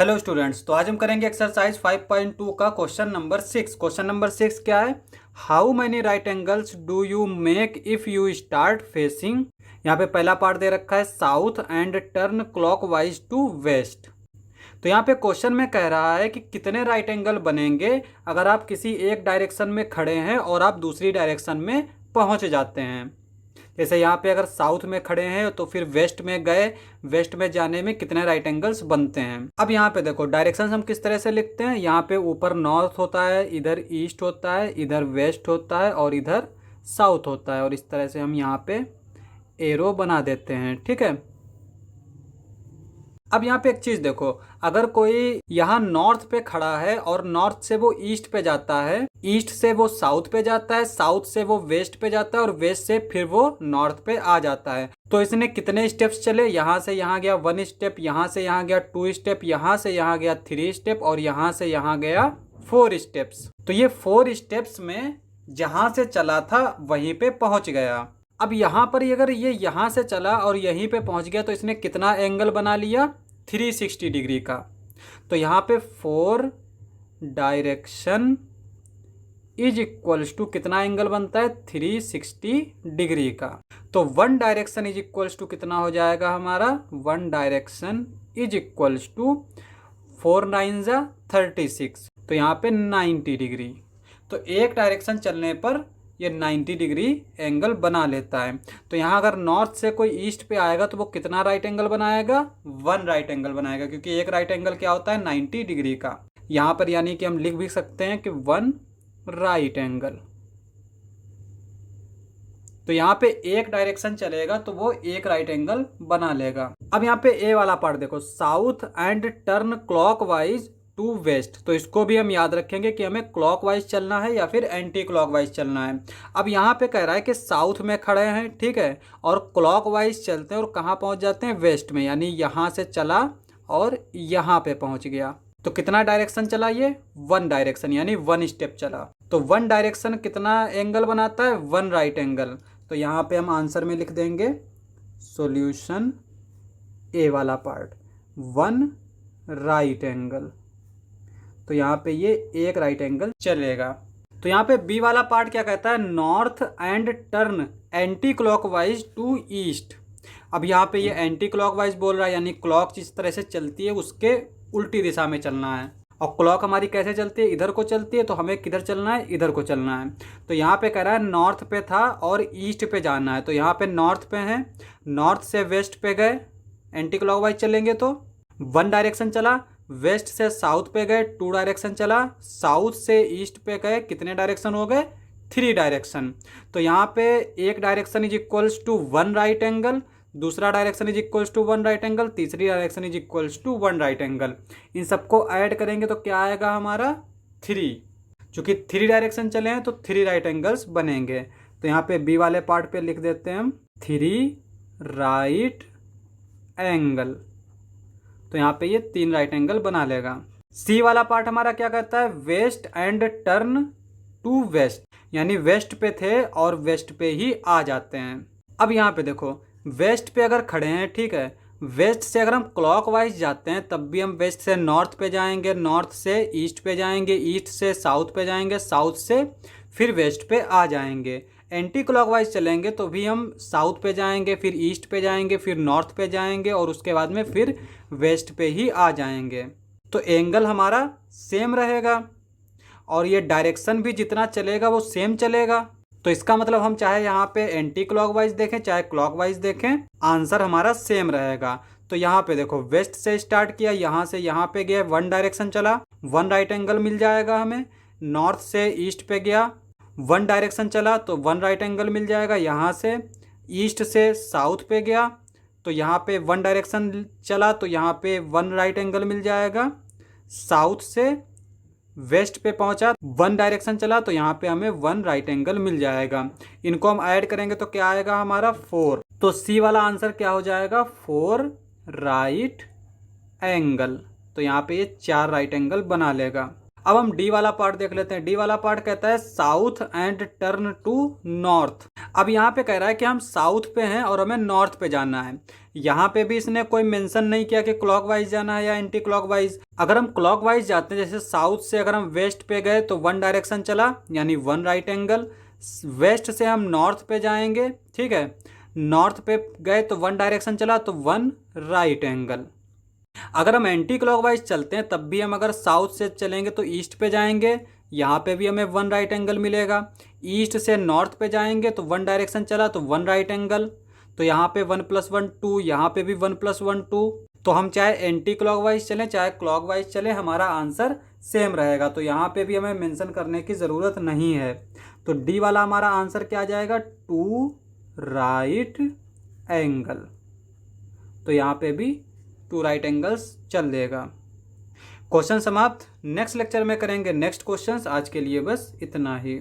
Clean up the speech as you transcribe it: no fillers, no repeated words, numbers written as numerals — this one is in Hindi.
हेलो स्टूडेंट्स, तो आज हम करेंगे एक्सरसाइज 5.2 का क्वेश्चन नंबर 6। क्वेश्चन नंबर 6 क्या है? How many right angles do you make if you start facing. यहाँ पे पहला पार्ट दे रखा है south and turn clockwise to west. तो यहाँ पे क्वेश्चन में कह रहा है कि कितने राइट एंगल बनेंगे अगर आप किसी एक डायरेक्शन में खड़े हैं और आप दूसरी डायरेक्शन में पहुंच जाते हैं। जैसे यहाँ पे अगर साउथ में खड़े हैं तो फिर वेस्ट में गए, वेस्ट में जाने में कितने राइट एंगल्स बनते हैं। अब यहाँ पे देखो डायरेक्शन हम किस तरह से लिखते हैं। यहाँ पे ऊपर नॉर्थ होता है, इधर ईस्ट होता है, इधर वेस्ट होता है और इधर साउथ होता है, और इस तरह से हम यहाँ पे एरो बना देते हैं। ठीक है। अब यहाँ पे एक चीज देखो, अगर कोई यहाँ नॉर्थ पे खड़ा है और नॉर्थ से वो ईस्ट पे जाता है, ईस्ट से वो साउथ पे जाता है, साउथ से वो वेस्ट पे जाता है और वेस्ट से फिर वो नॉर्थ पे आ जाता है, तो इसने कितने स्टेप्स चले? यहाँ से यहाँ गया 1 स्टेप, यहाँ से यहाँ गया 2 स्टेप, यहाँ से यहाँ गया 3 स्टेप और यहाँ से यहाँ गया 4 स्टेप्स। तो ये 4 स्टेप्स में जहां से चला था वहीं पे पहुंच गया। अब यहाँ पर अगर ये यहाँ से चला और यहीं पे पहुंच गया तो इसने कितना एंगल बना लिया? 360 डिग्री का। तो यहाँ पे 4 डायरेक्शन इज इक्वल्स टू कितना एंगल बनता है? 360 डिग्री का। तो 1 डायरेक्शन इज इक्वल्स टू कितना हो जाएगा हमारा? 1 डायरेक्शन इज इक्वल्स टू 4 9 जा 36, तो यहाँ पे 90 डिग्री। तो एक डायरेक्शन चलने पर ये 90 डिग्री एंगल बना लेता है। तो यहाँ अगर नॉर्थ से कोई ईस्ट पे आएगा तो वो कितना राइट एंगल बनाएगा? 1 राइट एंगल बनाएगा, क्योंकि एक राइट एंगल क्या होता है? 90 डिग्री का। यहाँ पर यानी कि हम लिख भी सकते हैं कि 1 राइट एंगल। तो यहाँ पे एक डायरेक्शन चलेगा तो वो एक राइट एंगल बना लेगा। अब यहाँ पे ए वाला पार्ट देखो, south and turn clockwise to west. तो इसको भी हम याद रखेंगे कि हमें क्लॉकवाइज चलना है या फिर एंटी क्लॉकवाइज चलना है। अब यहाँ पे कह रहा है कि साउथ में खड़े हैं, ठीक है, और क्लॉकवाइज चलते हैं और कहाँ पहुँच जाते हैं? वेस्ट में, यानी यहाँ से चला और यहाँ पे पहुँच गया। तो कितना डायरेक्शन चला ये? 1 डायरेक्शन, यानी 1 स्टेप चला। तो 1 डायरेक्शन कितना एंगल बनाता है? 1 राइट एंगल। तो यहाँ पे हम आंसर में लिख देंगे सॉल्यूशन ए वाला पार्ट 1 राइट एंगल। तो यहाँ पे ये एक राइट एंगल चलेगा। तो यहाँ पे बी वाला पार्ट क्या कहता है? North and turn anti clockwise to east. अब यहाँ पे ये एंटी क्लॉकवाइज बोल रहा है, यानी क्लॉक जिस तरह से चलती है उसके उल्टी दिशा में चलना है। और क्लॉक हमारी कैसे चलती है? इधर को चलती है, तो हमें किधर चलना है? इधर को चलना है। तो यहाँ पे कह रहा है नॉर्थ पे था और ईस्ट पे जाना है। तो यहाँ पे नॉर्थ पे है, नॉर्थ से वेस्ट पे गए, एंटी क्लॉकवाइज चलेंगे तो 1 डायरेक्शन चला। वेस्ट से साउथ पे गए, 2 डायरेक्शन चला। साउथ से ईस्ट पे गए, कितने डायरेक्शन हो गए? 3 डायरेक्शन। तो यहाँ पे एक direction is equals to 1 right angle, दूसरा direction is equals to 1 right angle, तीसरी direction is equals to 1 right angle. इन सबको ऐड करेंगे तो क्या आएगा हमारा? 3। चूंकि 3 डायरेक्शन चले हैं तो 3 राइट एंगल्स बनेंगे। तो यहाँ पे बी वाले पार्ट पे लिख देते हैं हम 3 राइट एंगल। तो यहाँ पे ये 3 राइट एंगल बना लेगा। सी वाला पार्ट हमारा क्या कहता है? West and turn to west, यानी वेस्ट पे थे और वेस्ट पे ही आ जाते हैं। अब यहाँ पे देखो, वेस्ट पे अगर खड़े हैं, ठीक है, वेस्ट से अगर हम क्लॉकवाइज जाते हैं तब भी हम वेस्ट से नॉर्थ पे जाएंगे, नॉर्थ से ईस्ट पे जाएंगे, ईस्ट से साउथ पे जाएंगे, साउथ से फिर वेस्ट पे आ जाएंगे। एंटी क्लॉकवाइज चलेंगे तो भी हम साउथ पे जाएंगे, फिर ईस्ट पे जाएंगे, फिर नॉर्थ पे जाएंगे और उसके बाद में फिर वेस्ट पे ही आ जाएंगे। तो एंगल हमारा सेम रहेगा और ये डायरेक्शन भी जितना चलेगा वो सेम चलेगा। तो इसका मतलब हम चाहे यहाँ पे एंटी क्लॉकवाइज देखें चाहे क्लॉकवाइज देखें, आंसर हमारा सेम रहेगा। तो यहाँ पे देखो, वेस्ट से स्टार्ट किया, यहाँ से यहाँ पे गया, 1 डायरेक्शन चला, 1 राइट एंगल मिल जाएगा हमें। नॉर्थ से ईस्ट पे गया, 1 डायरेक्शन चला तो 1 राइट एंगल मिल जाएगा। यहाँ से ईस्ट से साउथ पे गया तो यहाँ पे 1 डायरेक्शन चला तो यहाँ पे 1 राइट एंगल मिल जाएगा। साउथ से वेस्ट पे पहुंचा, 1 डायरेक्शन चला तो यहाँ पे हमें 1 राइट एंगल मिल जाएगा। इनको हम ऐड करेंगे तो क्या आएगा हमारा? 4। तो सी वाला आंसर क्या हो जाएगा? 4 राइट एंगल। तो यहाँ पे ये 4 राइट एंगल बना लेगा। अब हम डी वाला पार्ट देख लेते हैं। डी वाला पार्ट कहता है south and turn to north. अब यहाँ पे कह रहा है कि हम साउथ पे हैं और हमें नॉर्थ पे जाना है। यहाँ पे भी इसने कोई मेंशन नहीं किया कि क्लॉकवाइज जाना है या एंटी क्लॉकवाइज। अगर हम क्लॉकवाइज जाते हैं, जैसे साउथ से अगर हम वेस्ट पे गए तो वन डायरेक्शन चला, यानी वन राइट एंगल। वेस्ट से हम नॉर्थ पे जाएंगे, ठीक है, नॉर्थ पे गए तो वन डायरेक्शन चला तो वन राइट एंगल। अगर हम एंटी क्लॉकवाइज चलते हैं तब भी हम अगर साउथ से चलेंगे तो ईस्ट पे जाएंगे, यहाँ पे भी हमें वन राइट एंगल मिलेगा। ईस्ट से नॉर्थ पे जाएंगे तो वन डायरेक्शन चला तो वन राइट एंगल, तो यहाँ पे 1 + 1 2, यहाँ पे भी 1 + 1 2। तो हम चाहे एंटी क्लॉकवाइज चलें चाहे क्लॉकवाइज चलें, हमारा आंसर सेम रहेगा। तो यहाँ पे भी हमें मेंशन करने की ज़रूरत नहीं है। तो डी वाला हमारा आंसर क्या आ जाएगा, 2 राइट एंगल। तो यहाँ पे भी 2 राइट एंगल्स चल देगा। क्वेश्चन समाप्त। नेक्स्ट लेक्चर में करेंगे नेक्स्ट क्वेश्चंस। आज के लिए बस इतना ही।